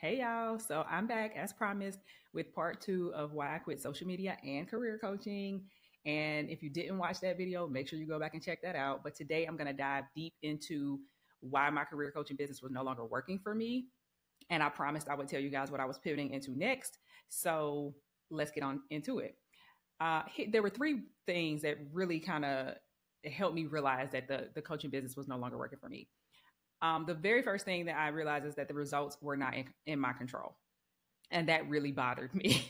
Hey y'all. So I'm back as promised with part two of why I quit social media and career coaching. And if you didn't watch that video, make sure you go back and check that out. But today I'm going to dive deep into why my career coaching business was no longer working for me. And I promised I would tell you guys what I was pivoting into next. So let's get on into it. There were three things that really kind of helped me realize that the coaching business was no longer working for me. The very first thing that I realized is that the results were not in my control. And that really bothered me.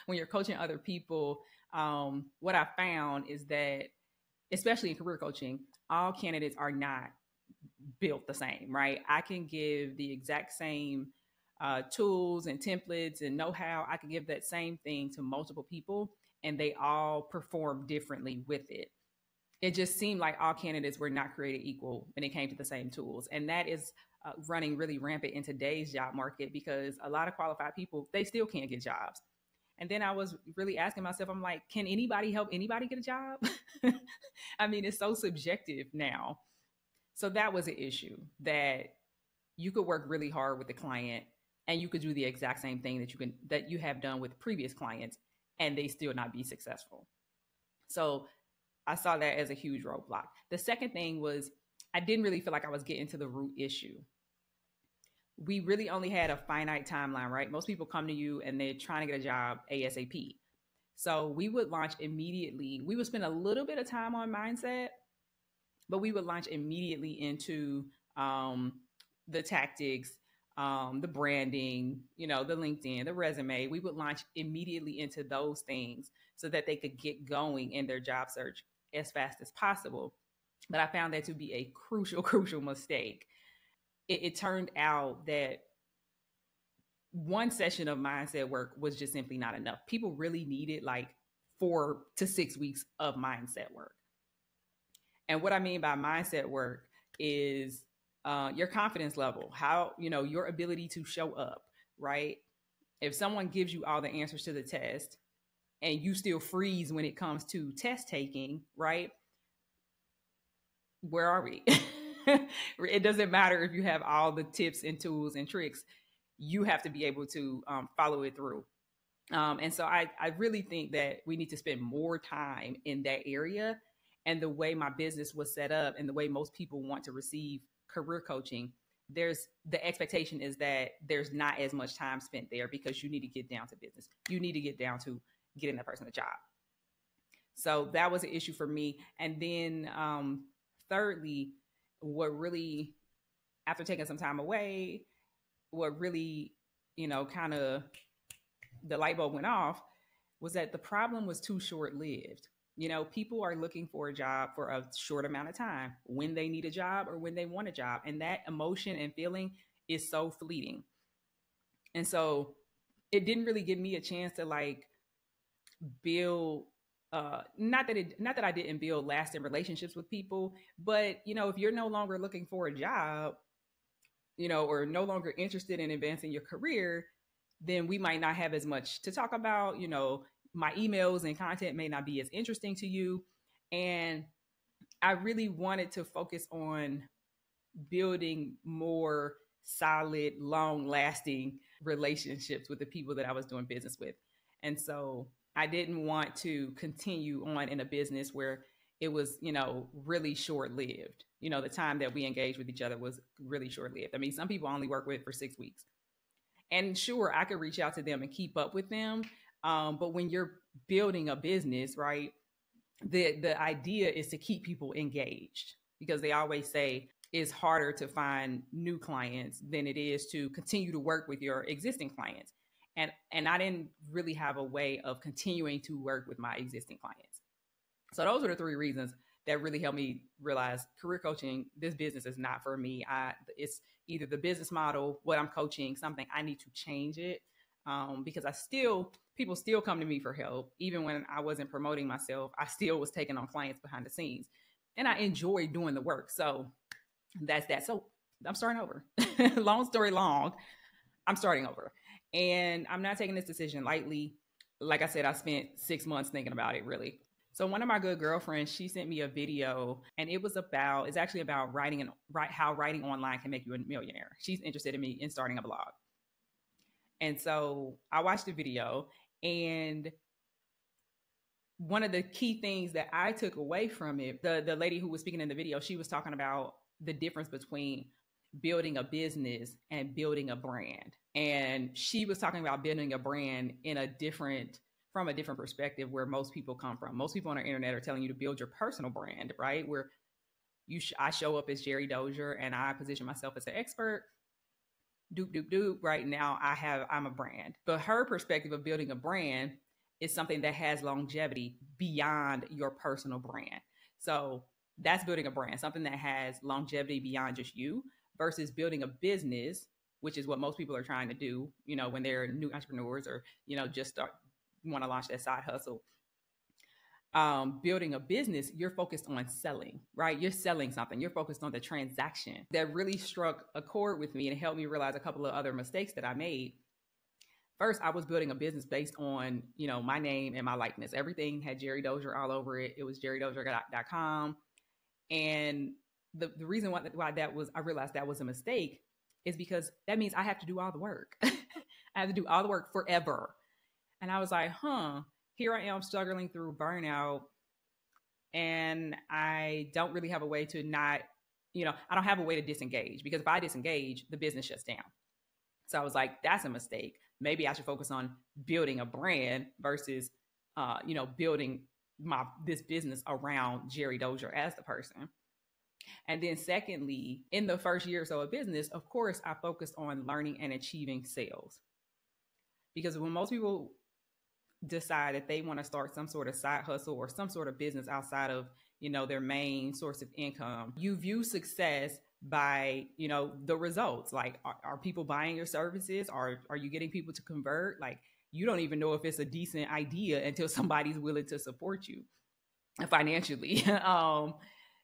When you're coaching other people, what I found is that, especially in career coaching, all candidates are not built the same, right? I can give the exact same tools and templates and know how. I can give that same thing to multiple people, and they all perform differently with it. It just seemed like all candidates were not created equal when it came to the same tools. And that is running really rampant in today's job market because a lot of qualified people, they still can't get jobs. And then I was really asking myself, I'm like, can anybody help anybody get a job? I mean, it's so subjective now. So that was an issue that you could work really hard with the client and you could do the exact same thing that you have done with previous clients and they still not be successful. So I saw that as a huge roadblock. The second thing was I didn't really feel like I was getting to the root issue. We really only had a finite timeline, right? Most people come to you and they're trying to get a job ASAP. So we would launch immediately. We would spend a little bit of time on mindset, but we would launch immediately into the tactics, the branding, the LinkedIn, the resume. We would launch immediately into those things so that they could get going in their job search as fast as possible. But I found that to be a crucial mistake. It turned out that one session of mindset work was just simply not enough. People really needed like 4 to 6 weeks of mindset work. And what I mean by mindset work is your confidence level, how, your ability to show up, right? If someone gives you all the answers to the test and you still freeze when it comes to test taking, right? Where are we? It doesn't matter if you have all the tips and tools and tricks. You have to be able to follow it through. And so I really think that we need to spend more time in that area. And the way my business was set up and the way most people want to receive career coaching, the expectation is that there's not as much time spent there because you need to get down to business. You need to get down to getting that person a job. So that was an issue for me. And then thirdly, what really, after taking some time away, what really, kind of the light bulb went off was that the problem was too short-lived. People are looking for a job for a short amount of time when they need a job or when they want a job. And that emotion and feeling is so fleeting. And so it didn't really give me a chance to like build, not that I didn't build lasting relationships with people, but if you're no longer looking for a job, or no longer interested in advancing your career, then we might not have as much to talk about. My emails and content may not be as interesting to you. And I really wanted to focus on building more solid, long lasting relationships with the people that I was doing business with. And so I didn't want to continue on in a business where it was, really short lived. The time that we engaged with each other was really short lived. I mean, some people only work with for 6 weeks. And sure, I could reach out to them and keep up with them. But when you're building a business, right, the idea is to keep people engaged because they always say it's harder to find new clients than it is to continue to work with your existing clients. And I didn't really have a way of continuing to work with my existing clients. So those are the three reasons that really helped me realize career coaching, this business is not for me. It's either the business model, what I'm coaching, something I need to change it. Because people still come to me for help. Even when I wasn't promoting myself, I still was taking on clients behind the scenes and I enjoy doing the work. So that's that. So I'm starting over. Long story long, I'm starting over and I'm not taking this decision lightly. Like I said, I spent 6 months thinking about it really. So one of my good girlfriends, she sent me a video and it's actually about how writing online can make you a millionaire. She's interested in me in starting a blog. And so I watched the video, and one of the key things that I took away from it, the lady who was speaking in the video, she was talking about the difference between building a business and building a brand. And she was talking about building a brand in a different from a different perspective where most people come from. Most people on the internet are telling you to build your personal brand, right? Where I show up as Jerry Dozier and I position myself as an expert. Doop doop doop. Right now, I'm a brand. But her perspective of building a brand is something that has longevity beyond your personal brand. So that's building a brand, something that has longevity beyond just you, versus building a business, which is what most people are trying to do, when they're new entrepreneurs or, just want to launch that side hustle. Building a business, you're focused on selling, right? You're selling something. You're focused on the transaction. That really struck a chord with me and helped me realize a couple of other mistakes that I made. First, I was building a business based on, my name and my likeness. Everything had Jerry Dozier all over it. It was jerrydozier.com. And the reason why I realized that was a mistake is because that means I have to do all the work. I have to do all the work forever. And I was like, here I am struggling through burnout, and I don't really have a way to I don't have a way to disengage, because if I disengage, the business shuts down. So I was like, that's a mistake. Maybe I should focus on building a brand versus, building this business around Jerry Dozier as the person. And then secondly, in the first year or so of business, of course, I focused on learning and achieving sales. Because when most people decide that they want to start some sort of side hustle or some sort of business outside of, their main source of income, you view success by, the results. Like, are people buying your services? Are you getting people to convert? Like, you don't even know if it's a decent idea until somebody's willing to support you financially.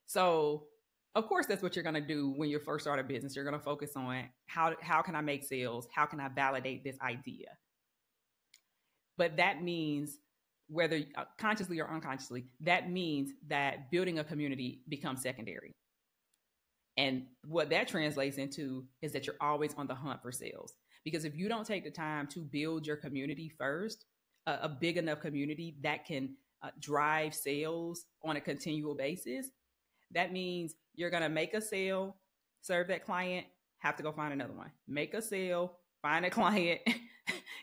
So of course, that's what you're going to do when you first start a business. You're going to focus on how can I make sales? How can I validate this idea? But that means, whether consciously or unconsciously, that means that building a community becomes secondary. And what that translates into is that you're always on the hunt for sales. Because if you don't take the time to build your community first, a big enough community that can drive sales on a continual basis, that means you're going to make a sale, serve that client, have to go find another one. Make a sale, find a client,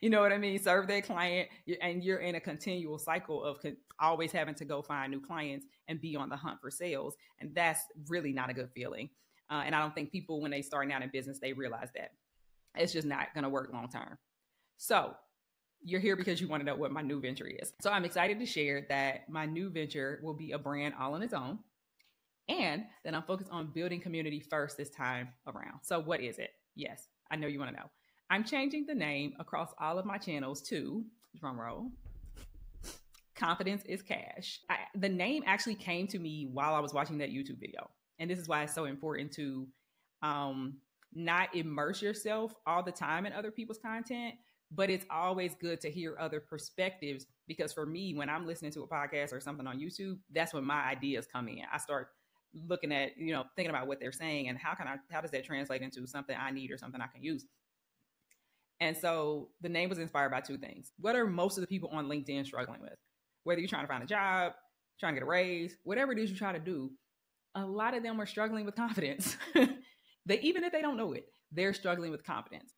you know what I mean? Serve that client, and you're in a continual cycle of always having to go find new clients and be on the hunt for sales. And that's really not a good feeling. And I don't think people, when they start out in business, they realize that. It's just not going to work long term. So you're here because you want to know what my new venture is. So I'm excited to share that my new venture will be a brand all on its own. And then I'm focused on building community first this time around. So what is it? Yes, I know you want to know. I'm changing the name across all of my channels to, drum roll, Confidence is Cash. The name actually came to me while I was watching that YouTube video. And this is why it's so important to not immerse yourself all the time in other people's content, but it's always good to hear other perspectives. Because for me, when I'm listening to a podcast or something on YouTube, that's when my ideas come in. I start looking at, thinking about what they're saying and how does that translate into something I need or something I can use. And so the name was inspired by two things. What are most of the people on LinkedIn struggling with? Whether you're trying to find a job, trying to get a raise, whatever it is you try to do, a lot of them are struggling with confidence. Even if they don't know it, they're struggling with confidence.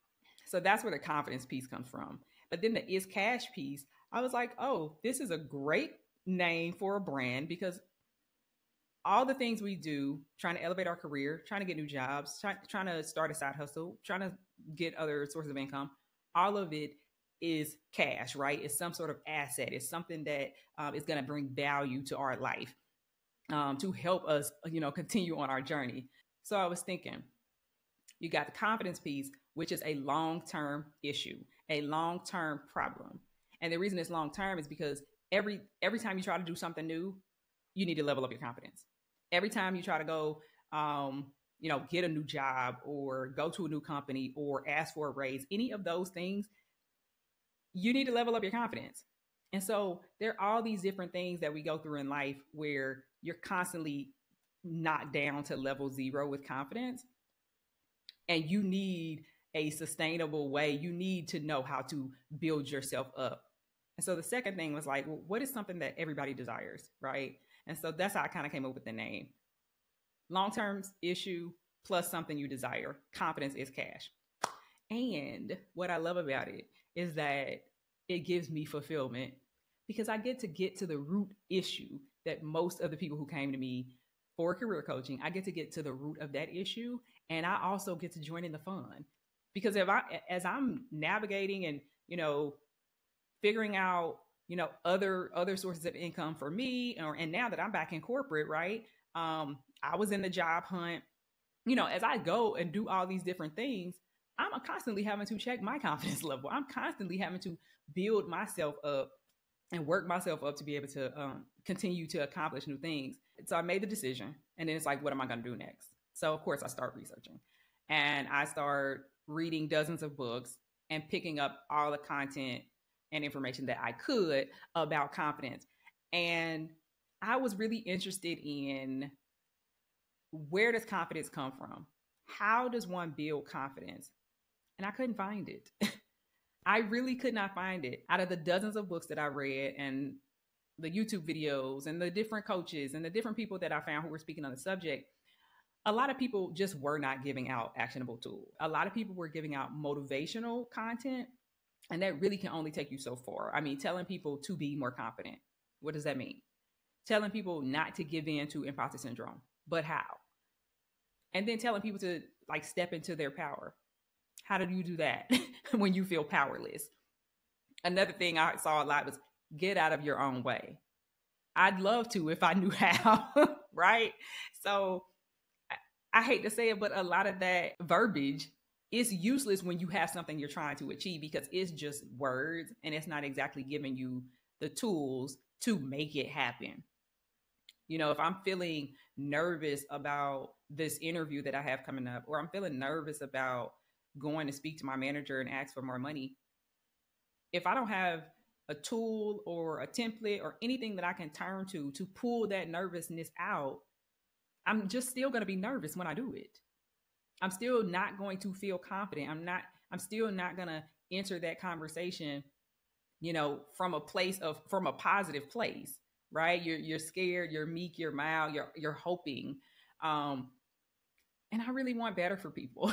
So that's where the confidence piece comes from. But then the is cash piece, I was like, oh, this is a great name for a brand, because all the things we do, trying to elevate our career, trying to get new jobs, trying to start a side hustle, trying to get other sources of income, all of it is cash, right? It's some sort of asset. It's something that is going to bring value to our life, to help us, continue on our journey. So I was thinking, you got the confidence piece, which is a long-term issue, a long-term problem. And the reason it's long-term is because every time you try to do something new, you need to level up your confidence. Every time you try to go, get a new job or go to a new company or ask for a raise, any of those things, you need to level up your confidence. And so there are all these different things that we go through in life where you're constantly knocked down to level 0 with confidence. And you need a sustainable way, you need to know how to build yourself up. And so the second thing was like, well, what is something that everybody desires, right? And so that's how I kind of came up with the name. Long-term issue plus something you desire. Confidence is cash. And what I love about it is that it gives me fulfillment because I get to the root issue that most of the people who came to me for career coaching, I get to the root of that issue. And I also get to join in the fun because as I'm navigating and, figuring out, other sources of income for me, and now that I'm back in corporate, right? I was in the job hunt, as I go and do all these different things, I'm constantly having to check my confidence level. I'm constantly having to build myself up and work myself up to be able to continue to accomplish new things. So I made the decision, and then it's like, what am I going to do next? So of course I start researching, and I start reading dozens of books and picking up all the content and information that I could about confidence. And I was really interested in, where does confidence come from? How does one build confidence? And I couldn't find it. I really could not find it. Out of the dozens of books that I read and the YouTube videos and the different coaches and the different people that I found who were speaking on the subject, a lot of people just were not giving out actionable tools. A lot of people were giving out motivational content, and that really can only take you so far. I mean, telling people to be more confident. What does that mean? Telling people not to give in to imposter syndrome, but how? And then telling people to step into their power. How do you do that when you feel powerless? Another thing I saw a lot was get out of your own way. I'd love to if I knew how, right? So I hate to say it, but a lot of that verbiage is useless when you have something you're trying to achieve, because it's just words and it's not exactly giving you the tools to make it happen. If I'm feeling nervous about this interview that I have coming up, or I'm feeling nervous about going to speak to my manager and ask for more money, if I don't have a tool or a template or anything that I can turn to pull that nervousness out, I'm just still going to be nervous when I do it. I'm still not going to feel confident. I'm still not going to enter that conversation, from a positive place, right? You're scared, you're meek, you're mild, you're hoping. And I really want better for people.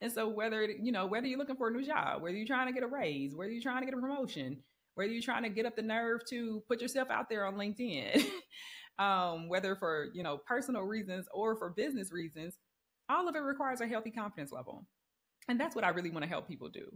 And so whether you're looking for a new job, whether you're trying to get a raise, whether you're trying to get a promotion, whether you're trying to get up the nerve to put yourself out there on LinkedIn, whether for, personal reasons or for business reasons, all of it requires a healthy confidence level. And that's what I really want to help people do.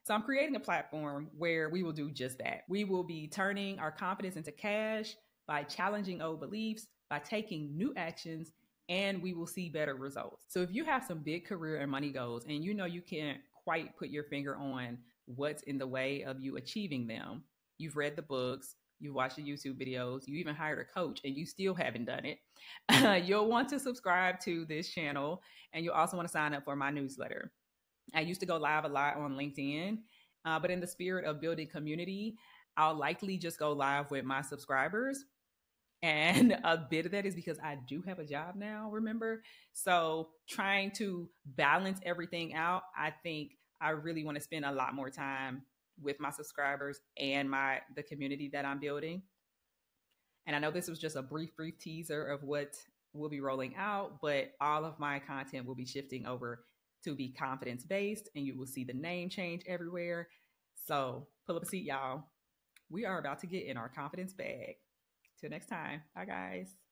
So I'm creating a platform where we will do just that. We will be turning our confidence into cash by challenging old beliefs, by taking new actions, and we will see better results. So if you have some big career and money goals and you can't quite put your finger on what's in the way of you achieving them, you've read the books, you've watched the YouTube videos, you even hired a coach and you still haven't done it, you'll want to subscribe to this channel, and you'll also want to sign up for my newsletter. I used to go live a lot on LinkedIn, but in the spirit of building community, I'll likely just go live with my subscribers. And a bit of that is because I do have a job now, remember? So trying to balance everything out, I think I really want to spend a lot more time with my subscribers and the community that I'm building. And I know this was just a brief teaser of what will be rolling out, but all of my content will be shifting over to be confidence-based, and you will see the name change everywhere. So pull up a seat, y'all. We are about to get in our confidence bag. Till next time. Bye, guys.